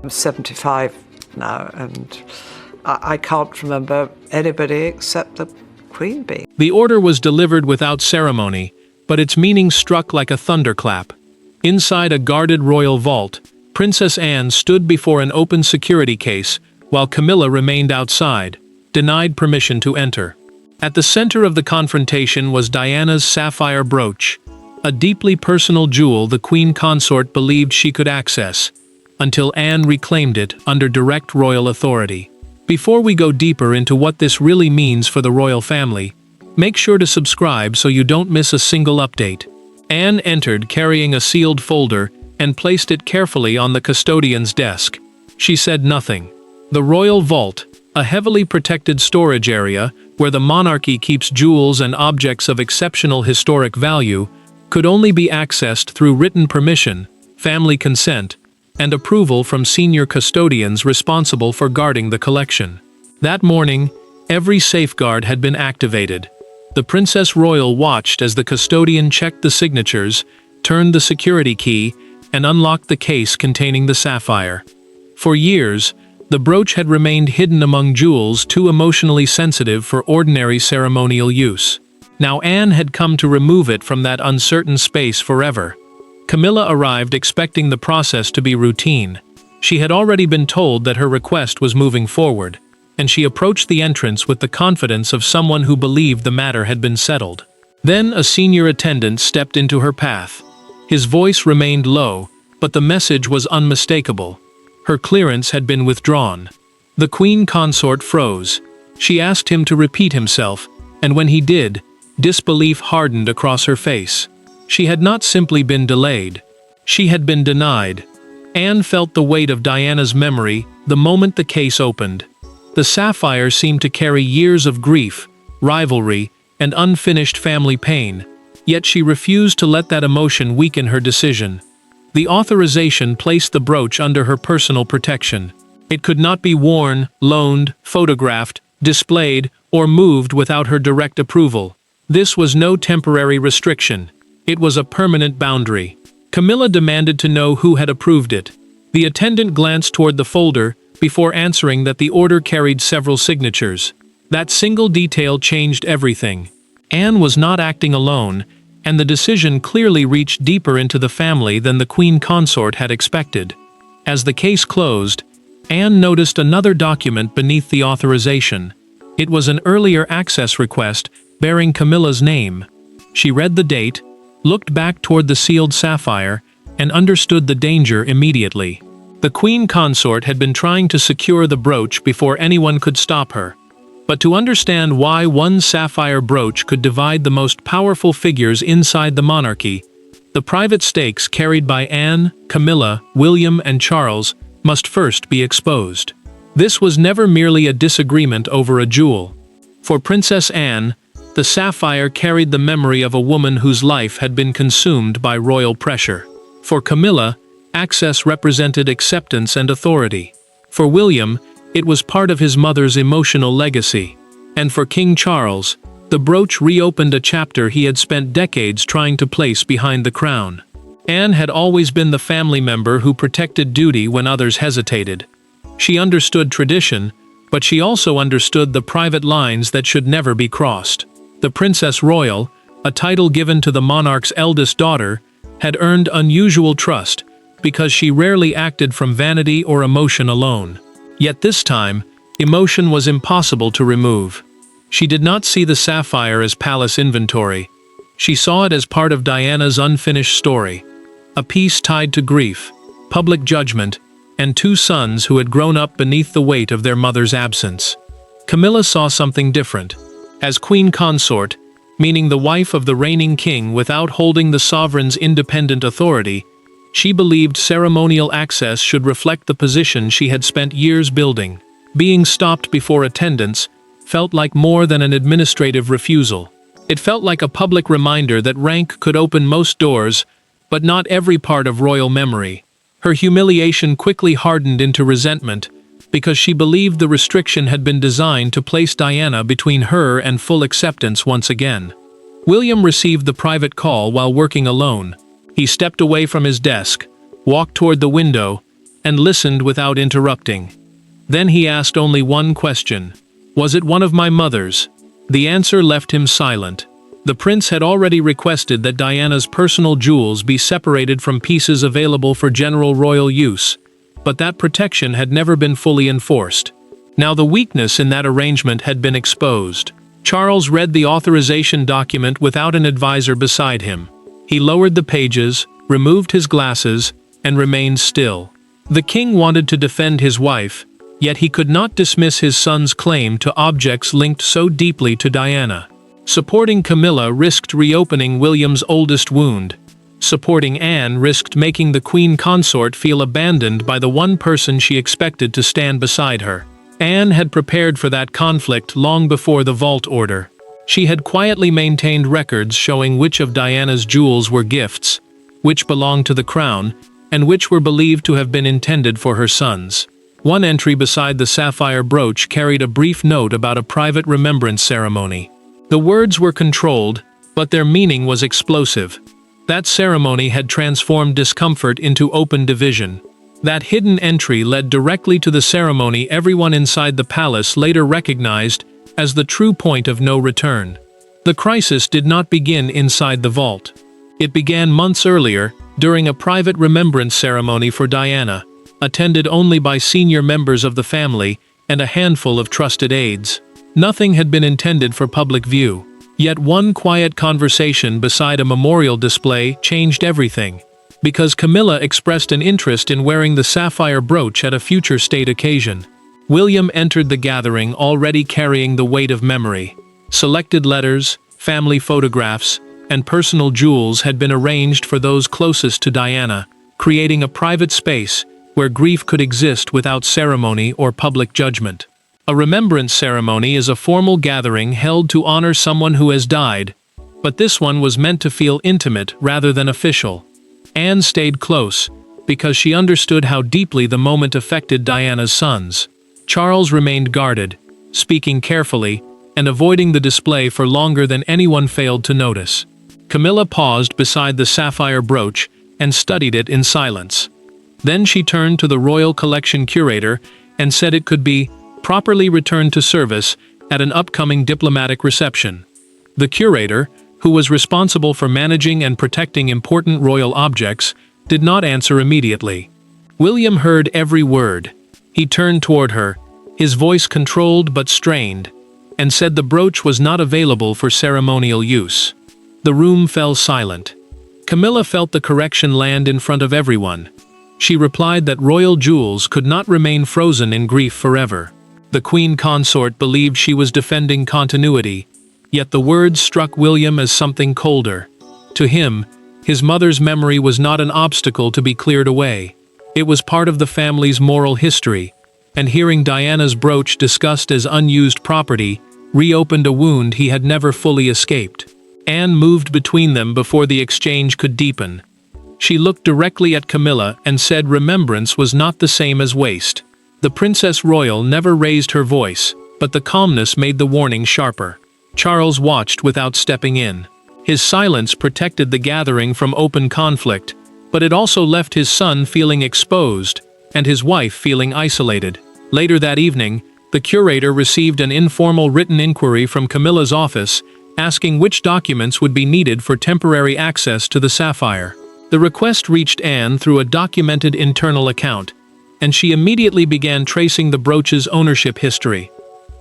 I'm 75 now, and I can't remember anybody except the Queen bee. The order was delivered without ceremony, but its meaning struck like a thunderclap. Inside a guarded royal vault, Princess Anne stood before an open security case, while Camilla remained outside, denied permission to enter. At the center of the confrontation was Diana's sapphire brooch, a deeply personal jewel the Queen Consort believed she could access, until Anne reclaimed it under direct royal authority. Before we go deeper into what this really means for the royal family, make sure to subscribe so you don't miss a single update. Anne entered carrying a sealed folder and placed it carefully on the custodian's desk. She said nothing. The royal vault, a heavily protected storage area where the monarchy keeps jewels and objects of exceptional historic value, could only be accessed through written permission, family consent, and approval from senior custodians responsible for guarding the collection. That morning, every safeguard had been activated. The Princess Royal watched as the custodian checked the signatures, turned the security key, and unlocked the case containing the sapphire. For years, the brooch had remained hidden among jewels too emotionally sensitive for ordinary ceremonial use. Now Anne had come to remove it from that uncertain space forever. Camilla arrived expecting the process to be routine. She had already been told that her request was moving forward, and she approached the entrance with the confidence of someone who believed the matter had been settled. Then a senior attendant stepped into her path. His voice remained low, but the message was unmistakable. Her clearance had been withdrawn. The Queen Consort froze. She asked him to repeat himself, and when he did, disbelief hardened across her face. She had not simply been delayed. She had been denied. Anne felt the weight of Diana's memory the moment the case opened. The sapphire seemed to carry years of grief, rivalry, and unfinished family pain, yet she refused to let that emotion weaken her decision. The authorization placed the brooch under her personal protection. It could not be worn, loaned, photographed, displayed, or moved without her direct approval. This was no temporary restriction. It was a permanent boundary. Camilla demanded to know who had approved it. The attendant glanced toward the folder before answering that the order carried several signatures. That single detail changed everything. Anne was not acting alone, and the decision clearly reached deeper into the family than the Queen Consort had expected. As the case closed, Anne noticed another document beneath the authorization. It was an earlier access request bearing Camilla's name. She read the date, looked back toward the sealed sapphire, and understood the danger immediately. The Queen Consort had been trying to secure the brooch before anyone could stop her. But to understand why one sapphire brooch could divide the most powerful figures inside the monarchy, the private stakes carried by Anne, Camilla, William, and Charles must first be exposed. This was never merely a disagreement over a jewel. For Princess Anne, the sapphire carried the memory of a woman whose life had been consumed by royal pressure. For Camilla, access represented acceptance and authority. For William, it was part of his mother's emotional legacy. And for King Charles, the brooch reopened a chapter he had spent decades trying to place behind the crown. Anne had always been the family member who protected duty when others hesitated. She understood tradition, but she also understood the private lines that should never be crossed. The Princess Royal, a title given to the monarch's eldest daughter, had earned unusual trust because she rarely acted from vanity or emotion alone. Yet this time, emotion was impossible to remove. She did not see the sapphire as palace inventory. She saw it as part of Diana's unfinished story, a piece tied to grief, public judgment, and two sons who had grown up beneath the weight of their mother's absence. Camilla saw something different. As Queen Consort, meaning the wife of the reigning king without holding the sovereign's independent authority, she believed ceremonial access should reflect the position she had spent years building. Being stopped before attendance felt like more than an administrative refusal. It felt like a public reminder that rank could open most doors, but not every part of royal memory. Her humiliation quickly hardened into resentment, because she believed the restriction had been designed to place Diana between her and full acceptance once again. William received the private call while working alone. He stepped away from his desk, walked toward the window, and listened without interrupting. Then he asked only one question. Was it one of my mother's? The answer left him silent. The prince had already requested that Diana's personal jewels be separated from pieces available for general royal use, but that protection had never been fully enforced. Now the weakness in that arrangement had been exposed. Charles read the authorization document without an advisor beside him. He lowered the pages, removed his glasses, and remained still. The king wanted to defend his wife, yet he could not dismiss his son's claim to objects linked so deeply to Diana. Supporting Camilla risked reopening William's oldest wound. Supporting Anne risked making the Queen Consort feel abandoned by the one person she expected to stand beside her. Anne had prepared for that conflict long before the vault order. She had quietly maintained records showing which of Diana's jewels were gifts, which belonged to the crown, and which were believed to have been intended for her sons. One entry beside the sapphire brooch carried a brief note about a private remembrance ceremony. The words were controlled, but their meaning was explosive. That ceremony had transformed discomfort into open division. That hidden entry led directly to the ceremony everyone inside the palace later recognized as the true point of no return. The crisis did not begin inside the vault. It began months earlier, during a private remembrance ceremony for Diana, attended only by senior members of the family and a handful of trusted aides. Nothing had been intended for public view. Yet one quiet conversation beside a memorial display changed everything. Because Camilla expressed an interest in wearing the sapphire brooch at a future state occasion. William entered the gathering already carrying the weight of memory. Selected letters, family photographs, and personal jewels had been arranged for those closest to Diana, creating a private space where grief could exist without ceremony or public judgment. A remembrance ceremony is a formal gathering held to honor someone who has died, but this one was meant to feel intimate rather than official. Anne stayed close, because she understood how deeply the moment affected Diana's sons. Charles remained guarded, speaking carefully, and avoiding the display for longer than anyone failed to notice. Camilla paused beside the sapphire brooch and studied it in silence. Then she turned to the royal collection curator and said it could be properly returned to service at an upcoming diplomatic reception. The curator, who was responsible for managing and protecting important royal objects, did not answer immediately. William heard every word. He turned toward her, his voice controlled but strained, and said the brooch was not available for ceremonial use. The room fell silent. Camilla felt the correction land in front of everyone. She replied that royal jewels could not remain frozen in grief forever. The Queen Consort believed she was defending continuity, yet the words struck William as something colder. To him, his mother's memory was not an obstacle to be cleared away. It was part of the family's moral history, and hearing Diana's brooch discussed as unused property reopened a wound he had never fully escaped. Anne moved between them before the exchange could deepen. She looked directly at Camilla and said remembrance was not the same as waste. The Princess Royal never raised her voice, but the calmness made the warning sharper. Charles watched without stepping in. His silence protected the gathering from open conflict, but it also left his son feeling exposed, and his wife feeling isolated. Later that evening, the curator received an informal written inquiry from Camilla's office, asking which documents would be needed for temporary access to the sapphire. The request reached Anne through a documented internal account, and she immediately began tracing the brooch's ownership history.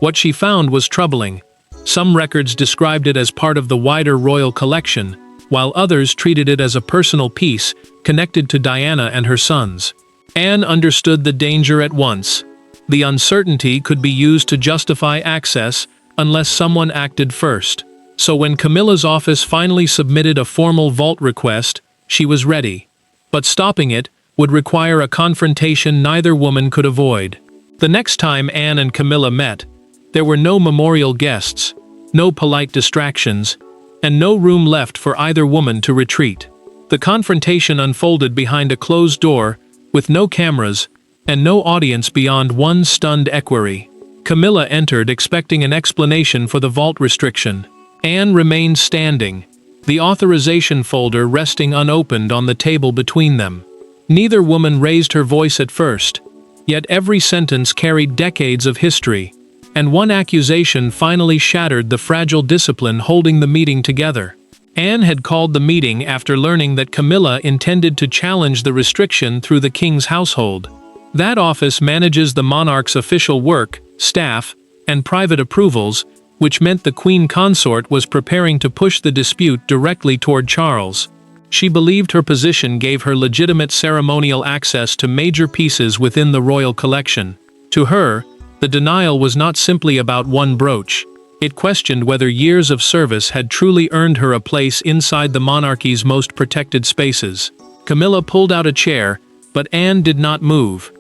What she found was troubling. Some records described it as part of the wider royal collection, while others treated it as a personal piece connected to Diana and her sons. Anne understood the danger at once. The uncertainty could be used to justify access unless someone acted first. So when Camilla's office finally submitted a formal vault request, she was ready. But stopping it would require a confrontation neither woman could avoid. The next time Anne and Camilla met, there were no memorial guests, no polite distractions, and no room left for either woman to retreat. The confrontation unfolded behind a closed door, with no cameras, and no audience beyond one stunned equerry. Camilla entered expecting an explanation for the vault restriction. Anne remained standing, the authorization folder resting unopened on the table between them. Neither woman raised her voice at first, yet every sentence carried decades of history, and one accusation finally shattered the fragile discipline holding the meeting together. Anne had called the meeting after learning that Camilla intended to challenge the restriction through the king's household. That office manages the monarch's official work, staff, and private approvals, which meant the Queen Consort was preparing to push the dispute directly toward Charles. She believed her position gave her legitimate ceremonial access to major pieces within the royal collection. To her, the denial was not simply about one brooch. It questioned whether years of service had truly earned her a place inside the monarchy's most protected spaces. Camilla pulled out a chair, but Anne did not move.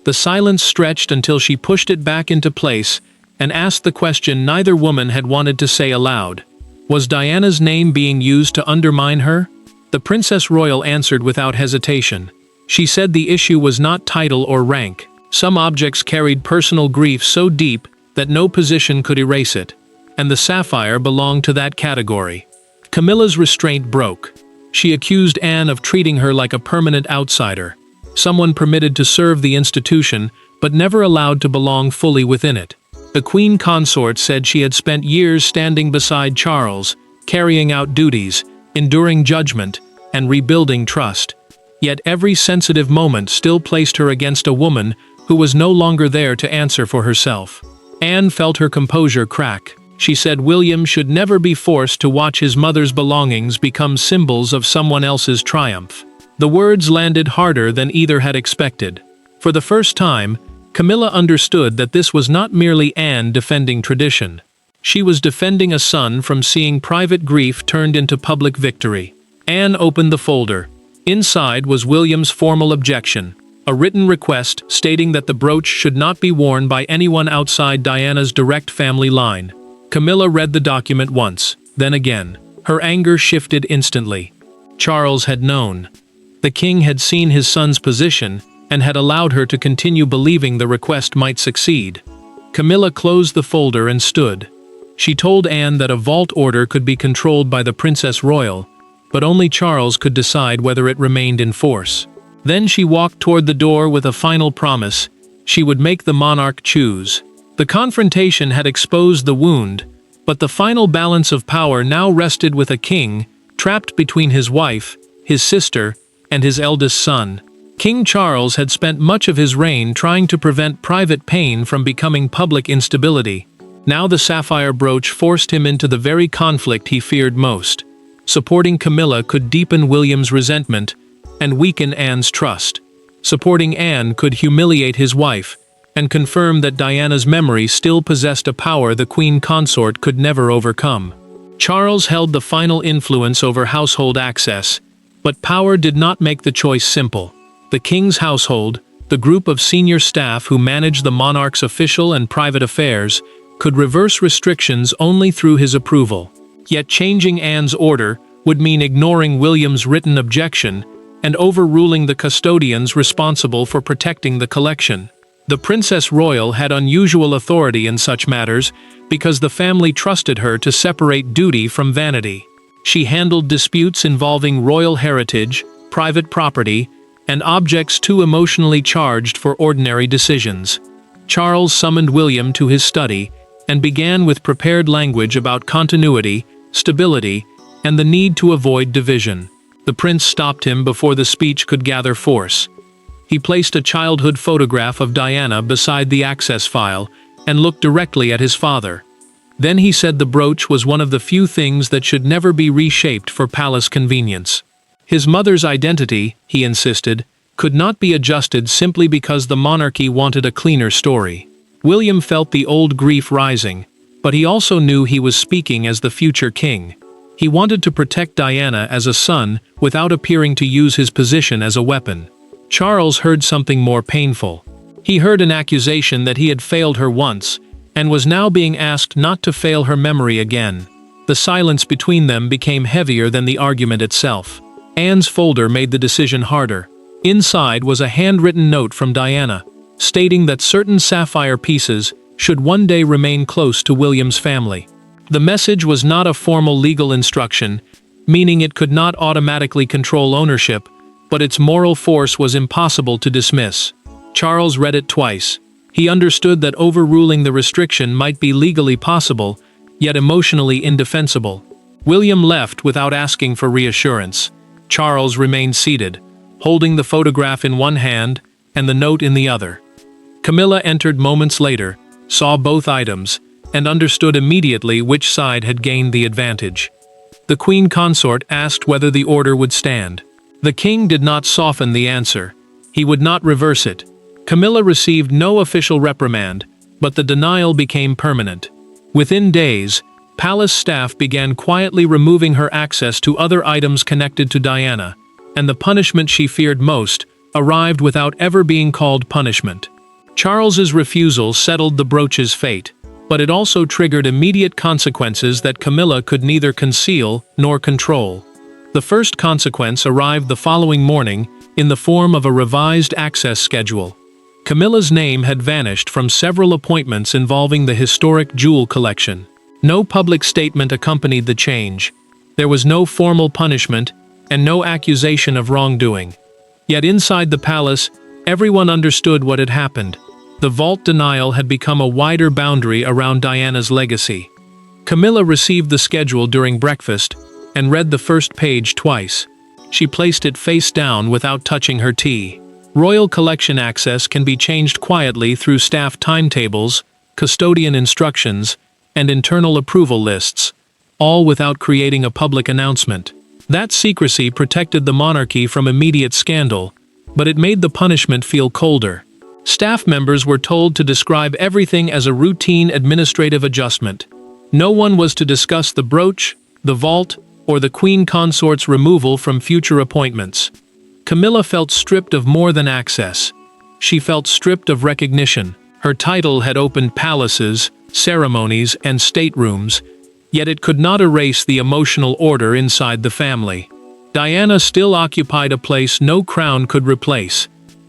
The silence stretched until she pushed it back into place and asked the question neither woman had wanted to say aloud. Was Diana's name being used to undermine her? The Princess Royal answered without hesitation. She said the issue was not title or rank. Some objects carried personal grief so deep that no position could erase it, and the sapphire belonged to that category. Camilla's restraint broke. She accused Anne of treating her like a permanent outsider, someone permitted to serve the institution but never allowed to belong fully within it. The Queen Consort said she had spent years standing beside Charles, carrying out duties, enduring judgment, and rebuilding trust. Yet every sensitive moment still placed her against a woman who was no longer there to answer for herself. Anne felt her composure crack. She said William should never be forced to watch his mother's belongings become symbols of someone else's triumph. The words landed harder than either had expected. For the first time, Camilla understood that this was not merely Anne defending tradition. She was defending a son from seeing private grief turned into public victory. Anne opened the folder. Inside was William's formal objection, a written request stating that the brooch should not be worn by anyone outside Diana's direct family line. Camilla read the document once, then again. Her anger shifted instantly. Charles had known. The king had seen his son's position and had allowed her to continue believing the request might succeed. Camilla closed the folder and stood. She told Anne that a vault order could be controlled by the Princess Royal, but only Charles could decide whether it remained in force. Then she walked toward the door with a final promise. She would make the monarch choose. The confrontation had exposed the wound, but the final balance of power now rested with a king, trapped between his wife, his sister, and his eldest son. King Charles had spent much of his reign trying to prevent private pain from becoming public instability. Now the sapphire brooch forced him into the very conflict he feared most. Supporting Camilla could deepen William's resentment and weaken Anne's trust. Supporting Anne could humiliate his wife and confirm that Diana's memory still possessed a power the Queen Consort could never overcome. Charles held the final influence over household access, but power did not make the choice simple. The king's household, the group of senior staff who managed the monarch's official and private affairs, could reverse restrictions only through his approval. Yet changing Anne's order would mean ignoring William's written objection and overruling the custodians responsible for protecting the collection. The Princess Royal had unusual authority in such matters because the family trusted her to separate duty from vanity. She handled disputes involving royal heritage, private property, and objects too emotionally charged for ordinary decisions. Charles summoned William to his study and began with prepared language about continuity, stability, and the need to avoid division. The prince stopped him before the speech could gather force. He placed a childhood photograph of Diana beside the access file and looked directly at his father. Then he said the brooch was one of the few things that should never be reshaped for palace convenience. His mother's identity, he insisted, could not be adjusted simply because the monarchy wanted a cleaner story. William felt the old grief rising, but he also knew he was speaking as the future king. He wanted to protect Diana as a son without appearing to use his position as a weapon. Charles heard something more painful. He heard an accusation that he had failed her once, and was now being asked not to fail her memory again. The silence between them became heavier than the argument itself. Anne's folder made the decision harder. Inside was a handwritten note from Diana, stating that certain sapphire pieces should one day remain close to William's family. The message was not a formal legal instruction, meaning it could not automatically control ownership, but its moral force was impossible to dismiss. Charles read it twice. He understood that overruling the restriction might be legally possible, yet emotionally indefensible. William left without asking for reassurance. Charles remained seated, holding the photograph in one hand and the note in the other. Camilla entered moments later, saw both items, and understood immediately which side had gained the advantage. The Queen Consort asked whether the order would stand. The king did not soften the answer. He would not reverse it. Camilla received no official reprimand, but the denial became permanent. Within days, palace staff began quietly removing her access to other items connected to Diana, and the punishment she feared most arrived without ever being called punishment. Charles's refusal settled the brooch's fate, but it also triggered immediate consequences that Camilla could neither conceal nor control. The first consequence arrived the following morning in the form of a revised access schedule. Camilla's name had vanished from several appointments involving the historic jewel collection. No public statement accompanied the change. There was no formal punishment and no accusation of wrongdoing. Yet inside the palace, everyone understood what had happened. The vault denial had become a wider boundary around Diana's legacy. Camilla received the schedule during breakfast and read the first page twice. She placed it face down without touching her tea. Royal collection access can be changed quietly through staff timetables, custodian instructions, and internal approval lists, all without creating a public announcement. That secrecy protected the monarchy from immediate scandal, but it made the punishment feel colder. Staff members were told to describe everything as a routine administrative adjustment. No one was to discuss the brooch, the vault, or the Queen Consort's removal from future appointments. Camilla felt stripped of more than access. She felt stripped of recognition. Her title had opened palaces, ceremonies, and staterooms, yet it could not erase the emotional order inside the family. Diana still occupied a place no crown could replace,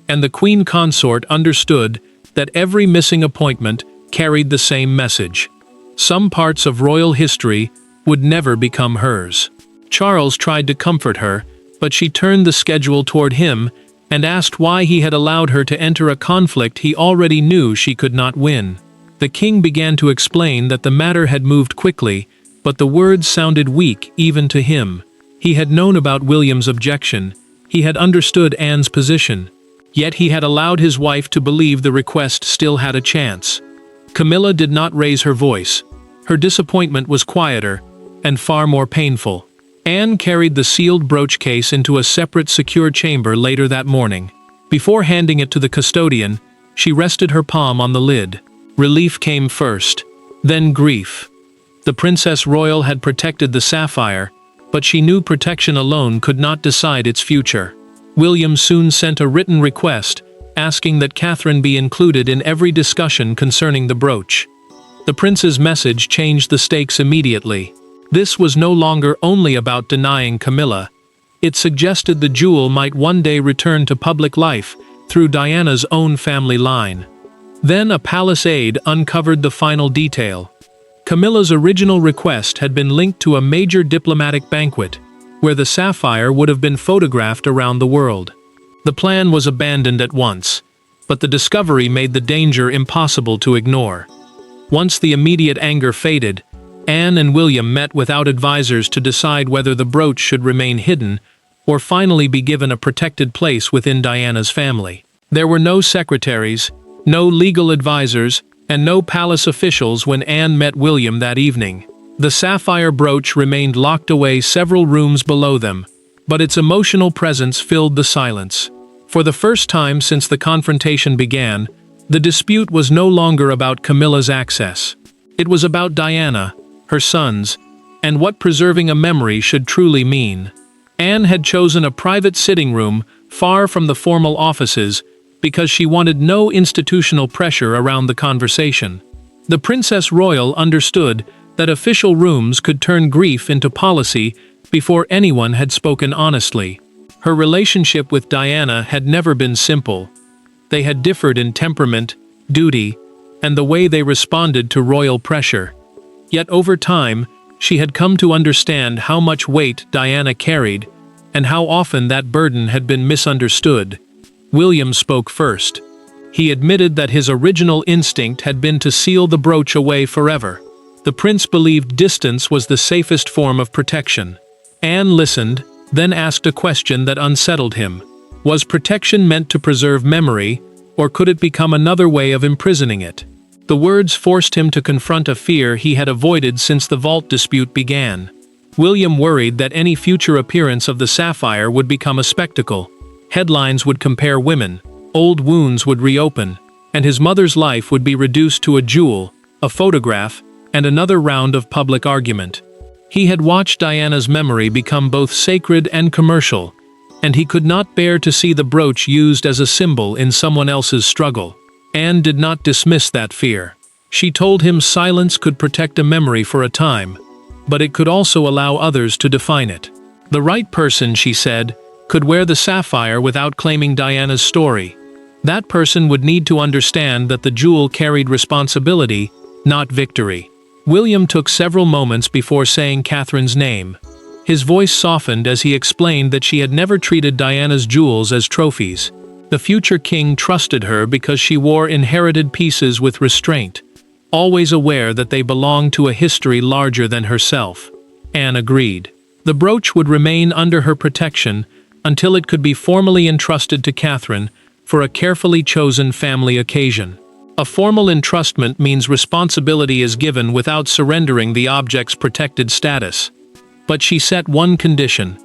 and the Queen Consort understood that every missing appointment carried the same message. Some parts of royal history would never become hers. Charles tried to comfort her, but she turned the schedule toward him and asked why he had allowed her to enter a conflict he already knew she could not win. The king began to explain that the matter had moved quickly, but the words sounded weak even to him. He had known about William's objection. He had understood Anne's position. Yet he had allowed his wife to believe the request still had a chance. Camilla did not raise her voice. Her disappointment was quieter and far more painful. Anne carried the sealed brooch case into a separate secure chamber later that morning. Before handing it to the custodian, she rested her palm on the lid. Relief came first, then grief. The Princess Royal had protected the sapphire, but she knew protection alone could not decide its future. William soon sent a written request, asking that Catherine be included in every discussion concerning the brooch. The prince's message changed the stakes immediately. This was no longer only about denying Camilla. It suggested the jewel might one day return to public life through Diana's own family line. Then a palace aide uncovered the final detail. Camilla's original request had been linked to a major diplomatic banquet, where the sapphire would have been photographed around the world. The plan was abandoned at once, but the discovery made the danger impossible to ignore. Once the immediate anger faded, Anne and William met without advisors to decide whether the brooch should remain hidden or finally be given a protected place within Diana's family. There were no secretaries, no legal advisors, and no palace officials when Anne met William that evening. The sapphire brooch remained locked away several rooms below them, but its emotional presence filled the silence. For the first time since the confrontation began, the dispute was no longer about Camilla's access. It was about Diana, her sons, and what preserving a memory should truly mean. Anne had chosen a private sitting room far from the formal offices because she wanted no institutional pressure around the conversation. The Princess Royal understood that official rooms could turn grief into policy before anyone had spoken honestly. Her relationship with Diana had never been simple. They had differed in temperament, duty, and the way they responded to royal pressure. Yet over time, she had come to understand how much weight Diana carried, and how often that burden had been misunderstood. William spoke first. He admitted that his original instinct had been to seal the brooch away forever. The prince believed distance was the safest form of protection. Anne listened, then asked a question that unsettled him. Was protection meant to preserve memory, or could it become another way of imprisoning it? The words forced him to confront a fear he had avoided since the vault dispute began. William worried that any future appearance of the sapphire would become a spectacle. Headlines would compare women, old wounds would reopen, and his mother's life would be reduced to a jewel, a photograph, and another round of public argument. He had watched Diana's memory become both sacred and commercial, and he could not bear to see the brooch used as a symbol in someone else's struggle. Anne did not dismiss that fear. She told him silence could protect a memory for a time, but it could also allow others to define it. The right person, she said, could wear the sapphire without claiming Diana's story. That person would need to understand that the jewel carried responsibility, not victory. William took several moments before saying Catherine's name. His voice softened as he explained that she had never treated Diana's jewels as trophies. The future king trusted her because she wore inherited pieces with restraint, always aware that they belonged to a history larger than herself. Anne agreed. The brooch would remain under her protection until it could be formally entrusted to Catherine for a carefully chosen family occasion. A formal entrustment means responsibility is given without surrendering the object's protected status. But she set one condition.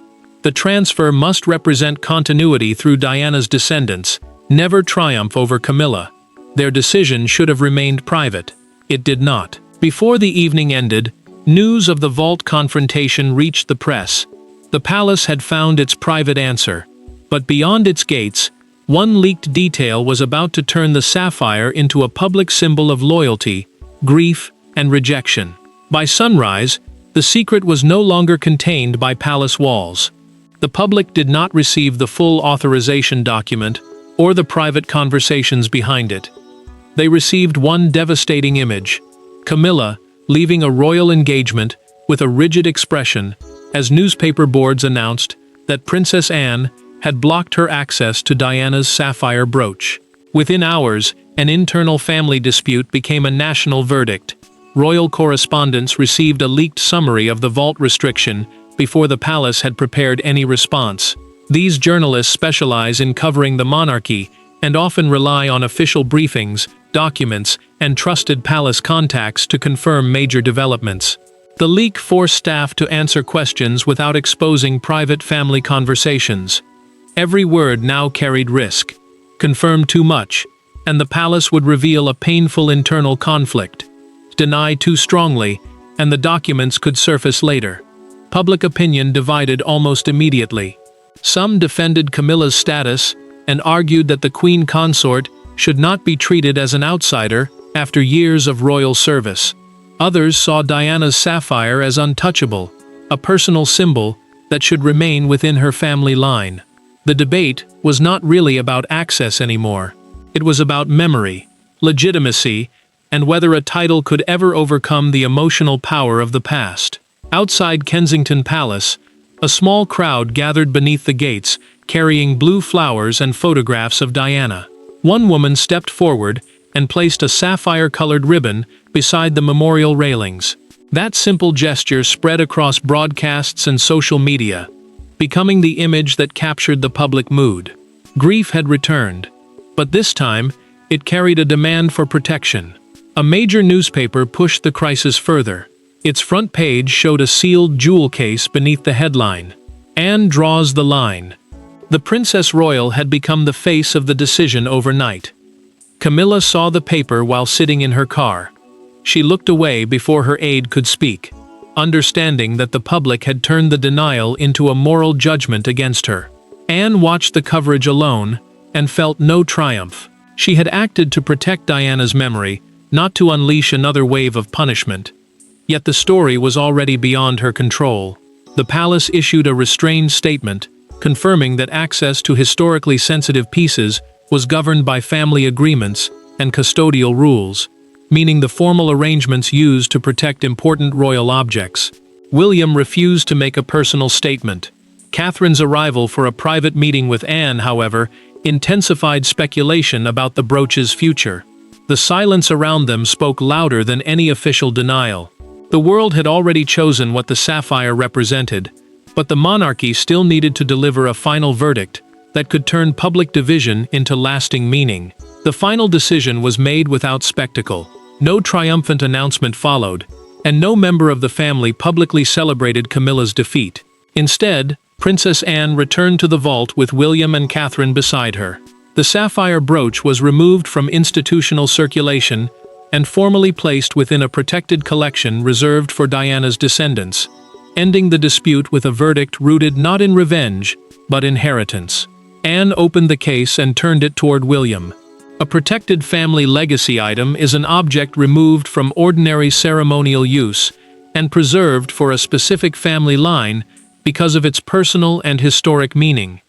The transfer must represent continuity through Diana's descendants, never triumph over Camilla. Their decision should have remained private. It did not. Before the evening ended, news of the vault confrontation reached the press. The palace had found its private answer. But beyond its gates, one leaked detail was about to turn the sapphire into a public symbol of loyalty, grief, and rejection. By sunrise, the secret was no longer contained by palace walls. The public did not receive the full authorization document or the private conversations behind it. They received one devastating image: Camilla leaving a royal engagement with a rigid expression as newspaper boards announced that Princess Anne had blocked her access to Diana's sapphire brooch. Within hours, an internal family dispute became a national verdict. Royal correspondents received a leaked summary of the vault restriction before the palace had prepared any response. These journalists specialize in covering the monarchy and often rely on official briefings, documents, and trusted palace contacts to confirm major developments. The leak forced staff to answer questions without exposing private family conversations. Every word now carried risk. Confirm too much, and the palace would reveal a painful internal conflict. Deny too strongly, and the documents could surface later. Public opinion divided almost immediately. Some defended Camilla's status and argued that the Queen Consort should not be treated as an outsider after years of royal service. Others saw Diana's sapphire as untouchable, a personal symbol that should remain within her family line. The debate was not really about access anymore. It was about memory, legitimacy, and whether a title could ever overcome the emotional power of the past. Outside Kensington Palace, a small crowd gathered beneath the gates, carrying blue flowers and photographs of Diana. One woman stepped forward and placed a sapphire-colored ribbon beside the memorial railings. That simple gesture spread across broadcasts and social media, becoming the image that captured the public mood. Grief had returned, but this time, it carried a demand for protection. A major newspaper pushed the crisis further. Its front page showed a sealed jewel case beneath the headline, "Anne draws the line." The Princess Royal had become the face of the decision overnight. Camilla saw the paper while sitting in her car. She looked away before her aide could speak, understanding that the public had turned the denial into a moral judgment against her. Anne watched the coverage alone and felt no triumph. She had acted to protect Diana's memory, not to unleash another wave of punishment. Yet the story was already beyond her control. The palace issued a restrained statement, confirming that access to historically sensitive pieces was governed by family agreements and custodial rules, meaning the formal arrangements used to protect important royal objects. William refused to make a personal statement. Catherine's arrival for a private meeting with Anne, however, intensified speculation about the brooch's future. The silence around them spoke louder than any official denial. The world had already chosen what the sapphire represented, but the monarchy still needed to deliver a final verdict that could turn public division into lasting meaning. The final decision was made without spectacle. No triumphant announcement followed, and no member of the family publicly celebrated Camilla's defeat. Instead, Princess Anne returned to the vault with William and Catherine beside her. The sapphire brooch was removed from institutional circulation and formally placed within a protected collection reserved for Diana's descendants, ending the dispute with a verdict rooted not in revenge, but inheritance. Anne opened the case and turned it toward William. A protected family legacy item is an object removed from ordinary ceremonial use and preserved for a specific family line because of its personal and historic meaning.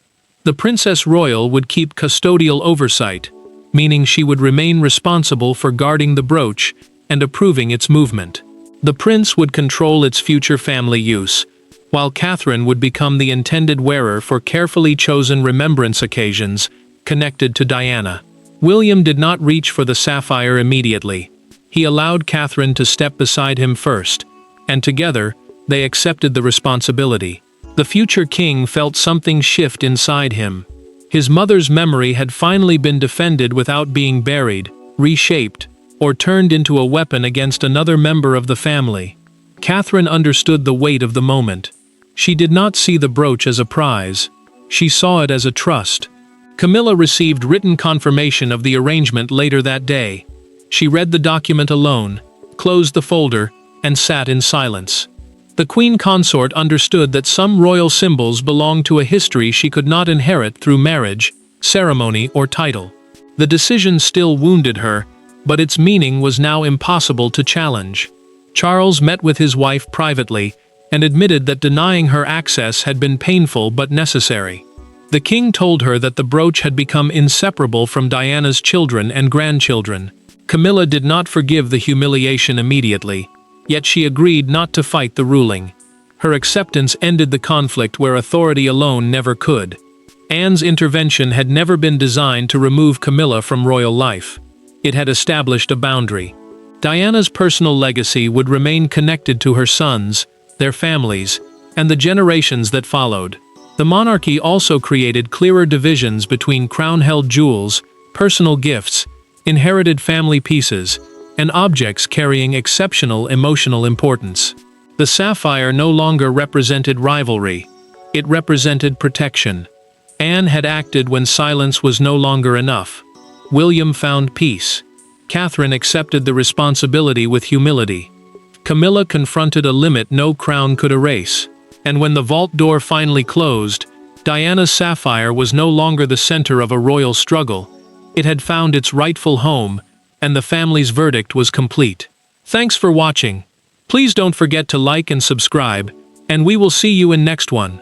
The Princess Royal would keep custodial oversight, meaning she would remain responsible for guarding the brooch and approving its movement. The prince would control its future family use, while Catherine would become the intended wearer for carefully chosen remembrance occasions connected to Diana. William did not reach for the sapphire immediately. He allowed Catherine to step beside him first, and together, they accepted the responsibility. The future king felt something shift inside him. His mother's memory had finally been defended without being buried, reshaped, or turned into a weapon against another member of the family. Catherine understood the weight of the moment. She did not see the brooch as a prize. She saw it as a trust. Camilla received written confirmation of the arrangement later that day. She read the document alone, closed the folder, and sat in silence. The Queen Consort understood that some royal symbols belonged to a history she could not inherit through marriage, ceremony, or title. The decision still wounded her, but its meaning was now impossible to challenge. Charles met with his wife privately and admitted that denying her access had been painful but necessary. The king told her that the brooch had become inseparable from Diana's children and grandchildren. Camilla did not forgive the humiliation immediately, yet she agreed not to fight the ruling. Her acceptance ended the conflict where authority alone never could. Anne's intervention had never been designed to remove Camilla from royal life. It had established a boundary. Diana's personal legacy would remain connected to her sons, their families, and the generations that followed. The monarchy also created clearer divisions between crown-held jewels, personal gifts, inherited family pieces, and objects carrying exceptional emotional importance. The sapphire no longer represented rivalry. It represented protection. Anne had acted when silence was no longer enough. William found peace. Catherine accepted the responsibility with humility. Camilla confronted a limit no crown could erase. And when the vault door finally closed, Diana's sapphire was no longer the center of a royal struggle. It had found its rightful home, and the family's verdict was complete. Thanks for watching. Please don't forget to like and subscribe, and we will see you in next one.